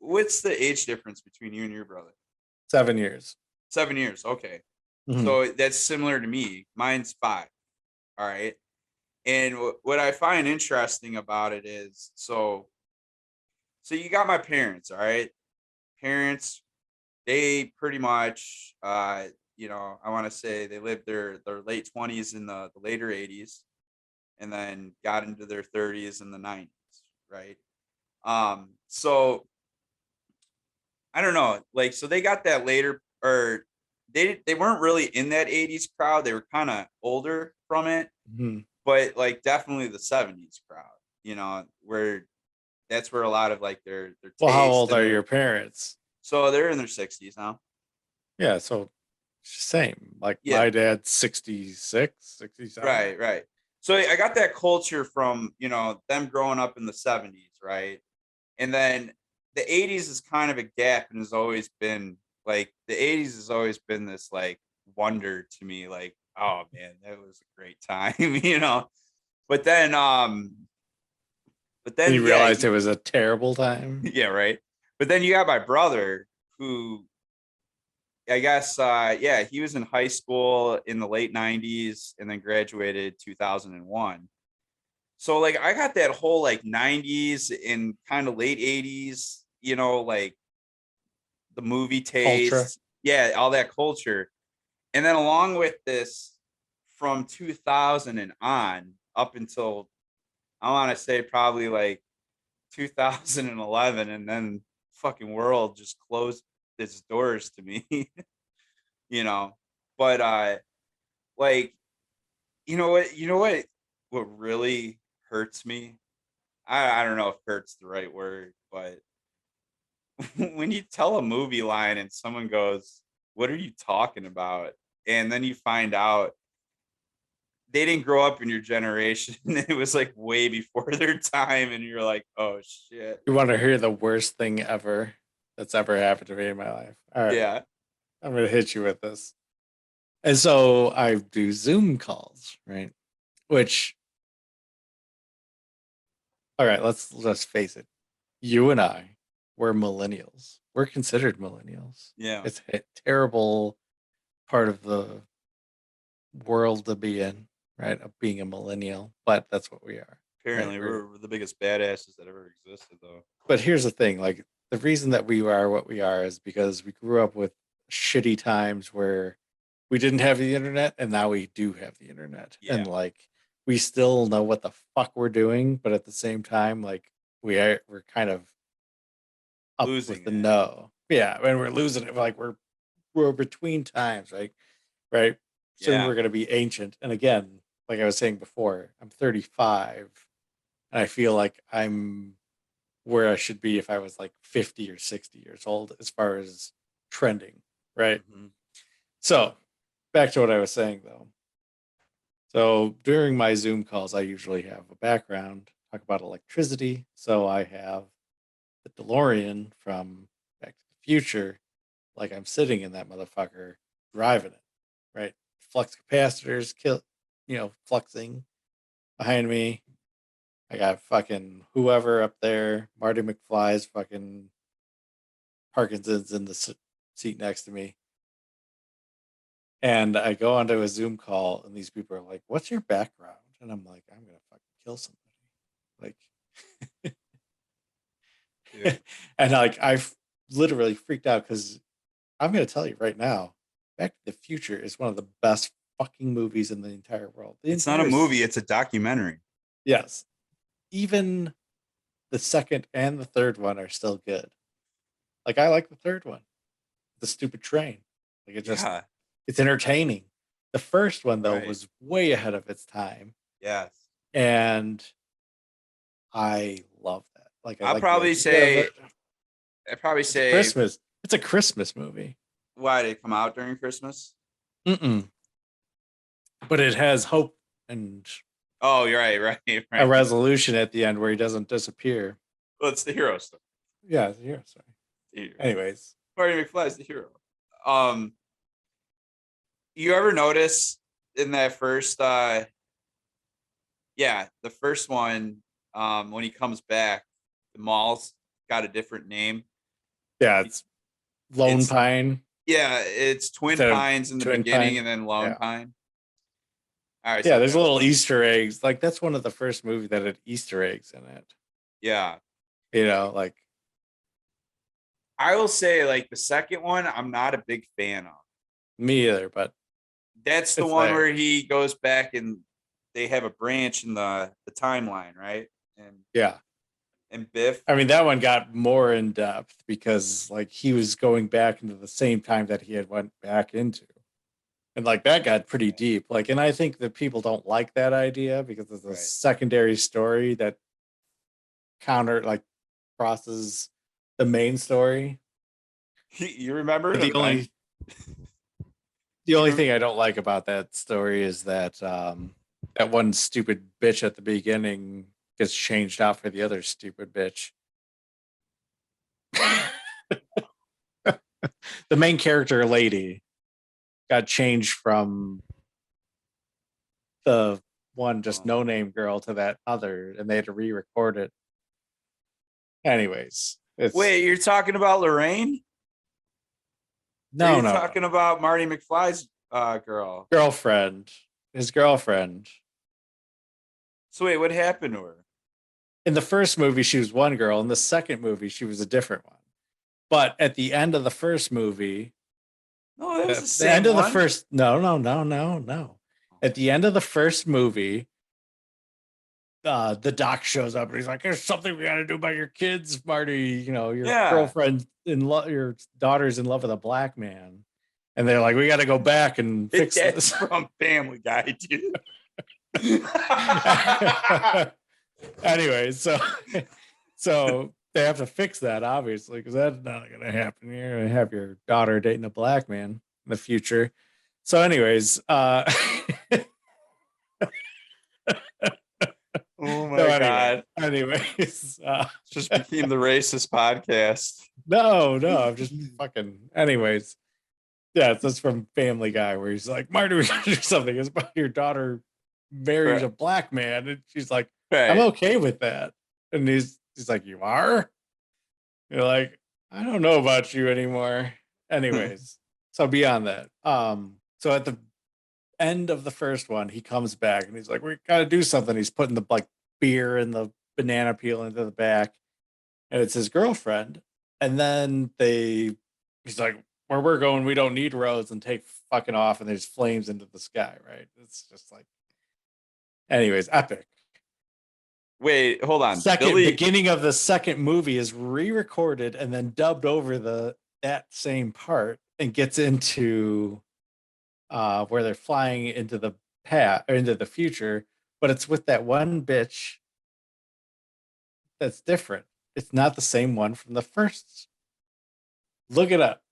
what's the age difference between you and your brother? 7 years. 7 years. Okay. Mhm. So that's similar to me. Mine's 5. All right. And what I find interesting about it is so you got my parents, all right? Parents, they pretty much I want to say they lived their late 20s in the later 80s and then got into their 30s in the 90s, right? So I don't know, like so they got that later or they weren't really in that 80s crowd. They were kind of older from it, Mhm. but like definitely the 70s crowd, where that's where a lot of like their Well, how taste old and are their your parents? so they're in their 60s now. Yeah, so same. Like my Yeah, dad's 66, 67. right, right. So I got that culture from, them growing up in the 70s, right? And then the 80s is kind of a gap and has always been like the 80s has always been this like wonder to me, like, oh man, that was a great time, But then And you yeah, realized it was a terrible time. yeah, right. But then you got my brother who I guess yeah, he was in high school in the late 90s and then graduated 2001. So like I got that whole like 90s and kind of late 80s, like the movie Ultra. taste, yeah, all that culture. And then along with this from 2000 and on up until I want to say probably like 2011 and then fucking world just closed its doors to me, you know. But like what really hurts me? I don't know if hurt's the right word, but when you tell a movie line and someone goes, "What are you talking about?" and then you find out they didn't grow up in your generation. It was like way before their time, and you're like, "Oh shit." You want to hear the worst thing ever that's ever happened to me in my life? All right, Yeah. I'm gonna hit you with this. And so I do Zoom calls, right? Which, all right, let's face it. You and I, we're millennials. We're considered millennials. Yeah. It's a terrible part of the world to be in, right? Of being a millennial, but that's what we are, right? Apparently, we're the biggest badasses that ever existed, though. But here's the thing, like the reason that we are what we are is because we grew up with shitty times where we didn't have the internet and now we do have the internet. And Yeah. like we still know what the fuck we're doing, but at the same time, like we're kind of up with Losing the it. no. Yeah, and we're losing it. Like we're between times, right? Right. Soon Yeah. we're gonna be ancient. And again, like I was saying before, I'm 35 and I feel like I'm where I should be if I was like 50 or 60 years old as far as trending, right? Hmm. So, back to what I was saying though. So, during my Zoom calls, I usually have a background, talk about electricity. So, I have the DeLorean from Back to the Future, like I'm sitting in that motherfucker driving it, right? Flux capacitors, fluxing behind me. I got fucking whoever up there, Marty McFly's fucking Parkinson's in the seat next to me. And I go onto a Zoom call, and these people are like, "What's your background?" And I'm like, "I'm gonna fucking kill somebody." Dude. Like, and like literally freaked out because I'm gonna tell you right now, Back to the Future is one of the best fucking movies in the entire world. The It's not a entire movie, it's a documentary. yes, even the second and the third one are still good. Like I like the third one, the stupid train. Like Yeah. it's entertaining. The first one though Right. was way ahead of its time, Yes. and I love that. Like I I'll like the probably idea of say it. I'd probably It's a say Christmas. It's a Christmas movie. why did it come out during Christmas? Mm-mm. But it has hope and Oh, you're right, right, a right. resolution at the end where he doesn't disappear. Well, it's the hero stuff. Yeah, yeah. Sorry. Anyways, Marty McFly's the hero. Um, you ever notice in that first yeah, the first one, when he comes back, the mall's got a different name. Yeah, it's Lone It's Pine yeah, it's Twin instead of Pines in the Twin beginning Pine. and then Lone Yeah. Pine. All right, Yeah, so there's that's little one. Easter eggs. Like that's one of the first movies that had Easter eggs in it. Yeah. You know, like I will say like the second one, I'm not a big fan of. me either, but That's the it's one there. where he goes back and they have a branch in the timeline, right? And Yeah. Biff. I mean, that one got more in depth because like he was going back into the same time that he had went back into. And like that got pretty Okay, deep. Like, and I think that people don't like that idea because it's a right. secondary story that counter like crosses the main story. You remember But it event? the You only rem- thing I don't like about that story is that that one stupid bitch at the beginning gets changed out for the other stupid bitch. The main character lady got changed from the one just oh. no name girl to that other, and they had to re-record it. Anyways, it's Wait, you're talking about Lorraine? Or are no, you no, no. talking about Marty McFly's girl? Girlfriend, his girlfriend. So wait, what happened to her? In the first movie, she was one girl. In the second movie, she was a different one. But at the end of the first movie, No, that was the the same end of the one. first, no, no, no, no, no. At the end of the first movie, the doc shows up and he's like, "There's something we got to do about your kids, Marty. You know, your Yeah. girlfriend in love, your daughter's in love with a black man." And they're like, "We got to go back and fix That's this." from Family Guy, dude. Anyway, so they have to fix that obviously because that's not going to happen. You're going to have your daughter dating a black man in the future. So, anyways, Oh so my god. anyways, Just became the racist podcast. no, I'm just fucking. Anyways, yeah, it's just from Family Guy where he's like, "Marty, we gotta do something. It's about your daughter marries Right. a black man," and she's like, "I'm Right. okay with that," and he's like, "You are?" You're like, "I don't know about you anymore." Anyways, so beyond that, so at the end of the first one, he comes back and he's like, "We gotta do something." He's putting the like beer and the banana peel into the back, and it's his girlfriend. And then he's like, "Where we're going, we don't need roads," and take fucking off, and there's flames into the sky. Right? It's just like, anyways, epic. Wait, hold on. Second Billy. beginning of the second movie is re-recorded and then dubbed over that same part and gets into where they're flying into the past or into the future, but it's with that one bitch that's different. It's not the same one from the first. Look it up.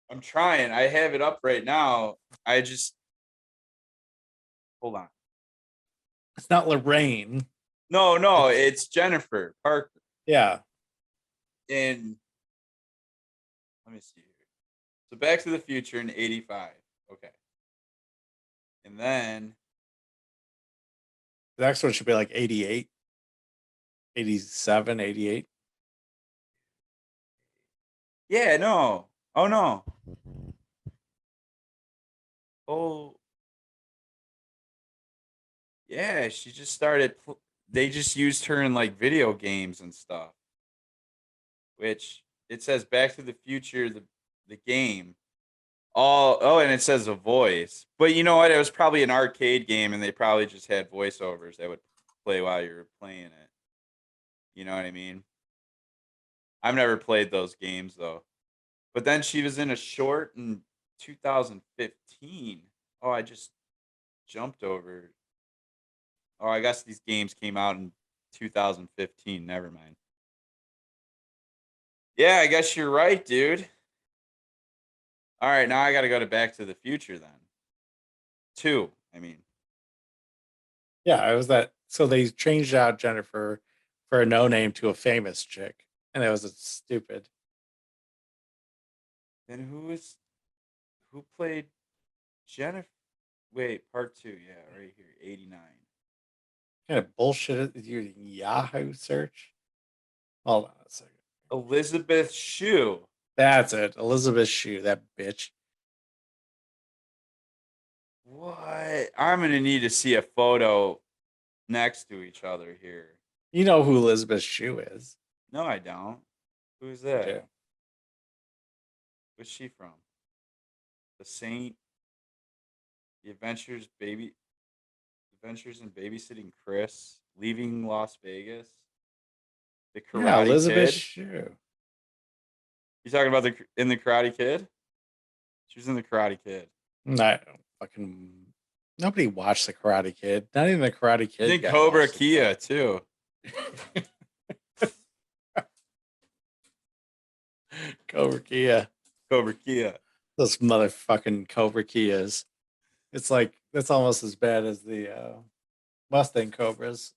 I'm trying. I have it up right now. I just hold on. It's not Lorraine. No, no, It's it's Jennifer Parker. yeah. And let me see here. So Back to the Future in 85. Okay. And then The next one should be like 88, 87, 88. yeah, no. Oh no. Oh yeah, she just started they just used her in like video games and stuff. Which it says Back to the Future the game. Oh, and it says a voice. But you know what? It was probably an arcade game and they probably just had voiceovers that would play while you were playing it. You know what I mean? I've never played those games though. But then she was in a short in 2015. Oh, I just jumped over. Oh, I guess these games came out in 2015. Never mind. Yeah, I guess you're right, dude. All right, now I got to go to Back to the Future then. Two, I mean. Yeah, it was that. So they changed out Jennifer for a no name to a famous chick, and it was stupid. Then who played Jennifer? Wait, part two. Yeah, right here, 89. Kind of bullshit is using Yahoo search. Hold on a second. Elizabeth Shue. That's it. Elizabeth Shue, that bitch. What? I'm gonna need to see a photo next to each other here. You know who Elizabeth Shue is. No, I don't. Who's You do. that? Where's she from? The Saint. The Adventures in Babysitting Chris. Leaving Las Vegas. The Yeah, Karate Elizabeth Kid. Shue. You talking about the Karate Kid? She was in the Karate Kid. Not fucking nobody watched the Karate Kid. Not even the Karate She's Kid in guy Cobra watched Kia too. it. Cobra Kia. Cobra Kia. Those motherfucking Cobra Kias. It's like that's almost as bad as the Mustang Cobras.